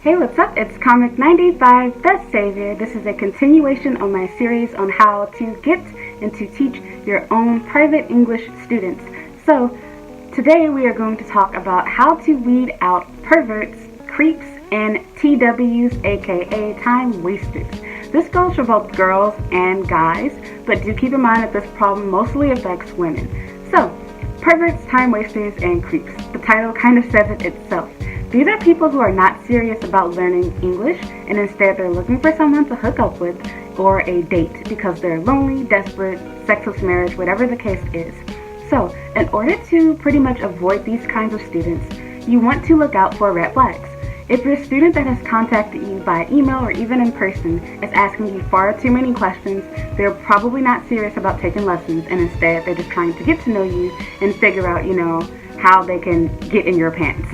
Hey, what's up? It's Comic 95, The Savior. This is a continuation of my series on how to get and to teach your own private English students. So, today we are going to talk about how to weed out perverts, creeps, and TWs, aka time wasters. This goes for both girls and guys, but do keep in mind that this problem mostly affects women. So, perverts, time wasters, and creeps. The title kind of says it itself. These are people who are not serious about learning English, and instead they're looking for someone to hook up with or a date because they're lonely, desperate, sexless marriage, whatever the case is. So, in order to pretty much avoid these kinds of students, you want to look out for red flags. If your student that has contacted you by email or even in person is asking you far too many questions, they're probably not serious about taking lessons, and instead they're just trying to get to know you and figure out, how they can get in your pants,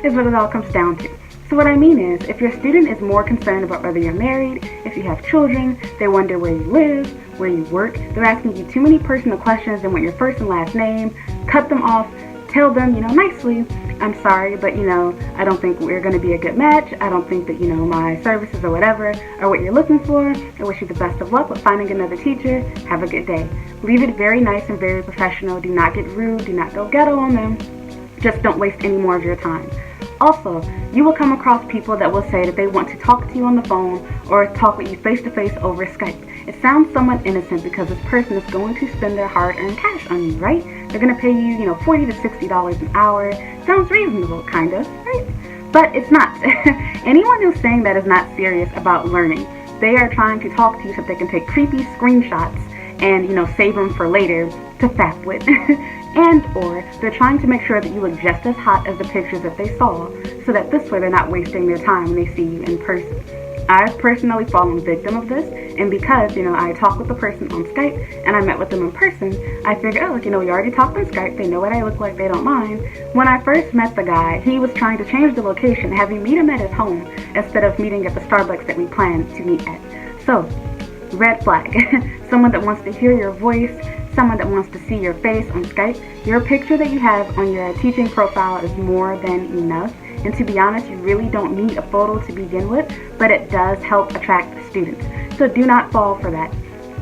is what it all comes down to. So what I mean is, if your student is more concerned about whether you're married, if you have children, they wonder where you live, where you work, they're asking you too many personal questions, they want your first and last name, cut them off, tell them, nicely, I'm sorry, but, I don't think we're going to be a good match. I don't think that, my services or whatever are what you're looking for. I wish you the best of luck with finding another teacher. Have a good day. Leave it very nice and very professional. Do not get rude. Do not go ghetto on them. Just don't waste any more of your time. Also, you will come across people that will say that they want to talk to you on the phone or talk with you face-to-face over Skype. It sounds somewhat innocent because this person is going to spend their hard-earned cash on you, right? They're going to pay you, $40 to $60 an hour. Sounds reasonable, kind of, right? But it's not. Anyone who's saying that is not serious about learning. They are trying to talk to you so they can take creepy screenshots and, save them for later to fap with. And or they're trying to make sure that you look just as hot as the pictures that they saw, so that this way they're not wasting their time when they see you in person. I've personally fallen victim of this, and because, I talked with the person on Skype and I met with them in person, I figured, we already talked on Skype, they know what I look like, they don't mind. When I first met the guy, he was trying to change the location, having meet him at his home instead of meeting at the Starbucks that we planned to meet at. So, red flag. Someone that wants to hear your voice, someone that wants to see your face on Skype. Your picture that you have on your teaching profile is more than enough. And to be honest, you really don't need a photo to begin with, but it does help attract students. So do not fall for that.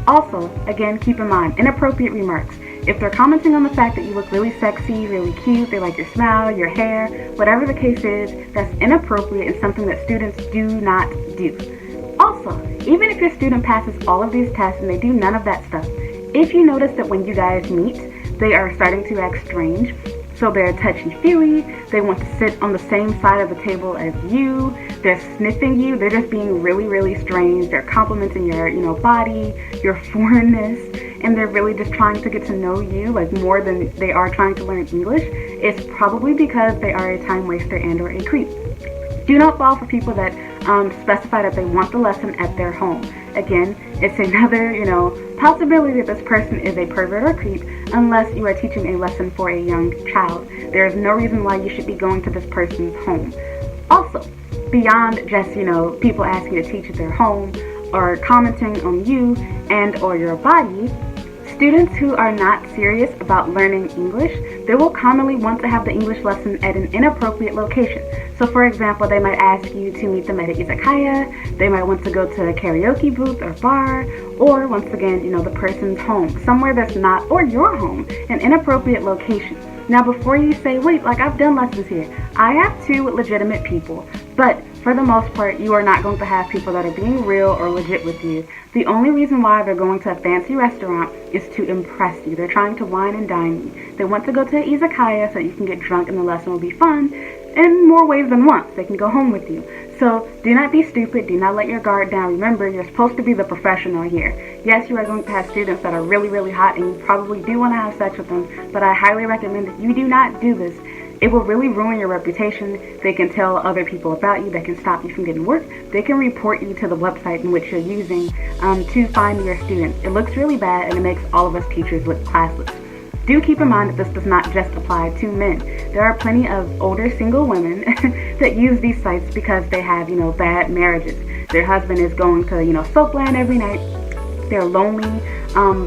Also, again, keep in mind, inappropriate remarks. If they're commenting on the fact that you look really sexy, really cute, they like your smile, your hair, whatever the case is, that's inappropriate and something that students do not do. Also, even if your student passes all of these tests and they do none of that stuff, if you notice that when you guys meet, they are starting to act strange, so they're touchy-feely, they want to sit on the same side of the table as you, they're sniffing you, they're just being really, really strange, they're complimenting your, body, your foreignness, and they're really just trying to get to know you, like more than they are trying to learn English, it's probably because they are a time waster and or a creep. Do not fall for people that specify that they want the lesson at their home. Again, it's another, possibility that this person is a pervert or creep unless you are teaching a lesson for a young child. There is no reason why you should be going to this person's home. Also, beyond just, people asking you to teach at their home or commenting on you and or your body, students who are not serious about learning English, they will commonly want to have the English lesson at an inappropriate location. So for example, they might ask you to meet them at an izakaya, they might want to go to a karaoke booth or bar, or once again, the person's home, somewhere that's not, or your home, an inappropriate location. Now before you say, wait, I've done lessons here, I have two legitimate people, but for the most part, you are not going to have people that are being real or legit with you. The only reason why they're going to a fancy restaurant is to impress you. They're trying to wine and dine you. They want to go to an izakaya so you can get drunk and the lesson will be fun in more ways than once. They can go home with you. So do not be stupid. Do not let your guard down. Remember, you're supposed to be the professional here. Yes, you are going to have students that are really, really hot and you probably do want to have sex with them, but I highly recommend that you do not do this. It will really ruin your reputation. They can tell other people about you. They can stop you from getting work. They can report you to the website in which you're using to find your students. It looks really bad and it makes all of us teachers look classless. Do keep in mind that this does not just apply to men. There are plenty of older single women that use these sites because they have, bad marriages. Their husband is going to, soapland every night. They're lonely.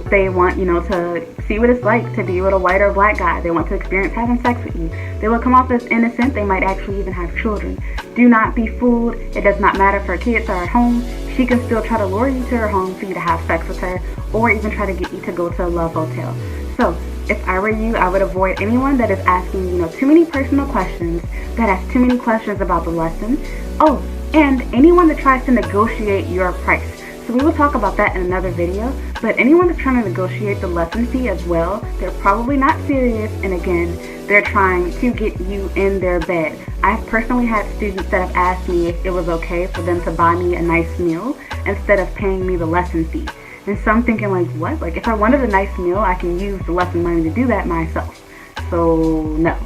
They want, to see what it's like to be with a white or black guy. They want to experience having sex with you. They will come off as innocent. They might actually even have children. Do not be fooled. It does not matter if her kids are at home. She can still try to lure you to her home for you to have sex with her, or even try to get you to go to a love hotel. So, if I were you, I would avoid anyone that is asking, too many personal questions, that asks too many questions about the lesson. Oh, and anyone that tries to negotiate your price. So we will talk about that in another video, but anyone that's trying to negotiate the lesson fee as well, they're probably not serious, and again, they're trying to get you in their bed. I've personally had students that have asked me if it was okay for them to buy me a nice meal instead of paying me the lesson fee. And so I'm thinking, like, what? Like, if I wanted a nice meal, I can use the lesson money to do that myself. So, no.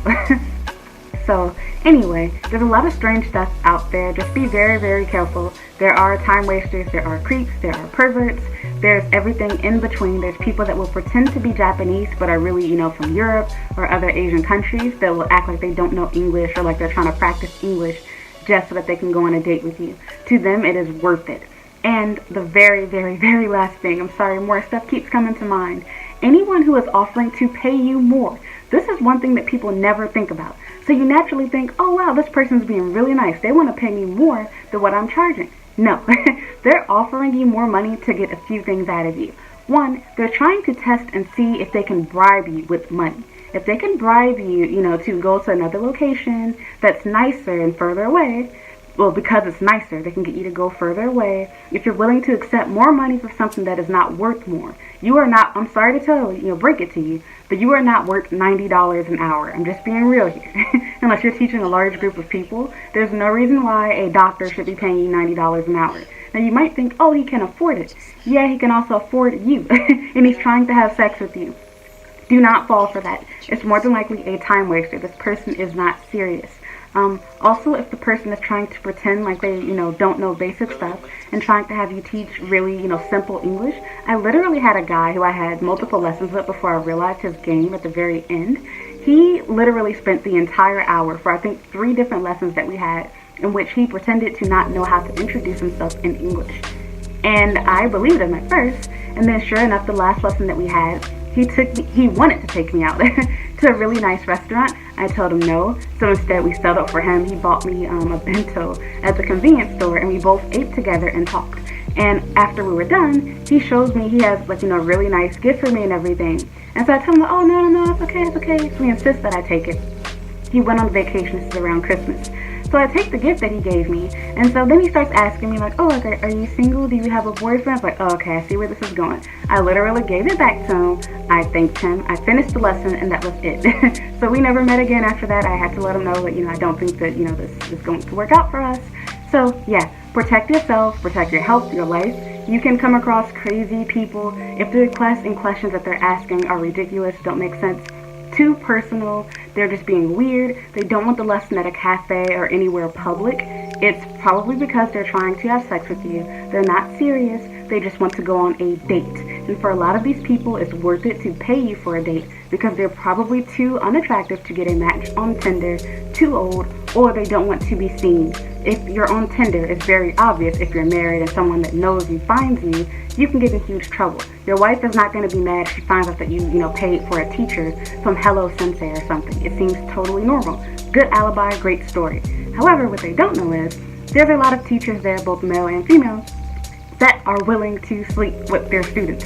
So, anyway, there's a lot of strange stuff out there. Just be very, very careful. There are time wasters, there are creeps, there are perverts, there's everything in between. There's people that will pretend to be Japanese but are really, from Europe or other Asian countries that will act like they don't know English or like they're trying to practice English just so that they can go on a date with you. To them, it is worth it. And the very, very, very last thing, I'm sorry, more stuff keeps coming to mind. Anyone who is offering to pay you more. This is one thing that people never think about. So you naturally think, oh wow, this person's being really nice. They want to pay me more than what I'm charging. No, they're offering you more money to get a few things out of you. One, they're trying to test and see if they can bribe you with money. If they can bribe you, to go to another location that's nicer and further away, well, because it's nicer, they can get you to go further away. If you're willing to accept more money for something that is not worth more, you are not, I'm sorry to tell you, break it to you, but you are not worth $90 an hour. I'm just being real here. Unless you're teaching a large group of people, there's no reason why a doctor should be paying you $90 an hour. Now you might think, oh, he can afford it. Yeah, he can also afford you, and he's trying to have sex with you. Do not fall for that. It's more than likely a time waster. This person is not serious. Also, if the person is trying to pretend like they, don't know basic stuff and trying to have you teach really, simple English. I literally had a guy who I had multiple lessons with before I realized his game at the very end. He literally spent the entire hour for, I think, 3 different lessons that we had in which he pretended to not know how to introduce himself in English. And I believed him at first, and then sure enough, the last lesson that we had, he wanted to take me out to a really nice restaurant. I told him no, so instead we settled for him. He bought me a bento at the convenience store, and we both ate together and talked. And after we were done, he shows me he has, like, a really nice gift for me and everything. And so I told him, oh, no, it's okay. So he insists that I take it. He went on vacation, this is around Christmas. So I take the gift that he gave me, and so then he starts asking me, like, oh, okay, are you single? Do you have a boyfriend? I was like, oh, okay, I see where this is going. I literally gave it back to him. I thanked him. I finished the lesson, and that was it. So we never met again after that. I had to let him know that, I don't think that, this is going to work out for us. So, yeah, protect yourself, protect your health, your life. You can come across crazy people. If the requests and questions that they're asking are ridiculous, don't make sense, too personal, they're just being weird, they don't want the lesson at a cafe or anywhere public, it's probably because they're trying to have sex with you. They're not serious, they just want to go on a date. And for a lot of these people, it's worth it to pay you for a date because they're probably too unattractive to get a match on Tinder, too old, or they don't want to be seen. If you're on Tinder, it's very obvious. If you're married and someone that knows you finds you, you can get in huge trouble. Your wife is not going to be mad if she finds out that you paid for a teacher from Hello Sensei or something. It seems totally normal. Good alibi, great story. However, what they don't know is there's a lot of teachers there, both male and female, that are willing to sleep with their students.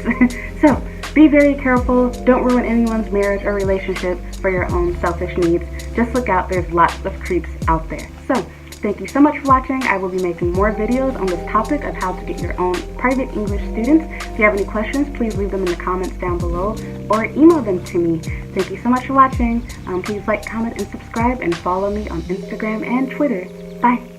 So be very careful. Don't ruin anyone's marriage or relationship for your own selfish needs. Just look out. There's lots of creeps out there. So thank you so much for watching. I will be making more videos on this topic of how to get your own private English students. If you have any questions, please leave them in the comments down below or email them to me. Thank you so much for watching. Please like, comment, and subscribe, and follow me on Instagram and Twitter. Bye.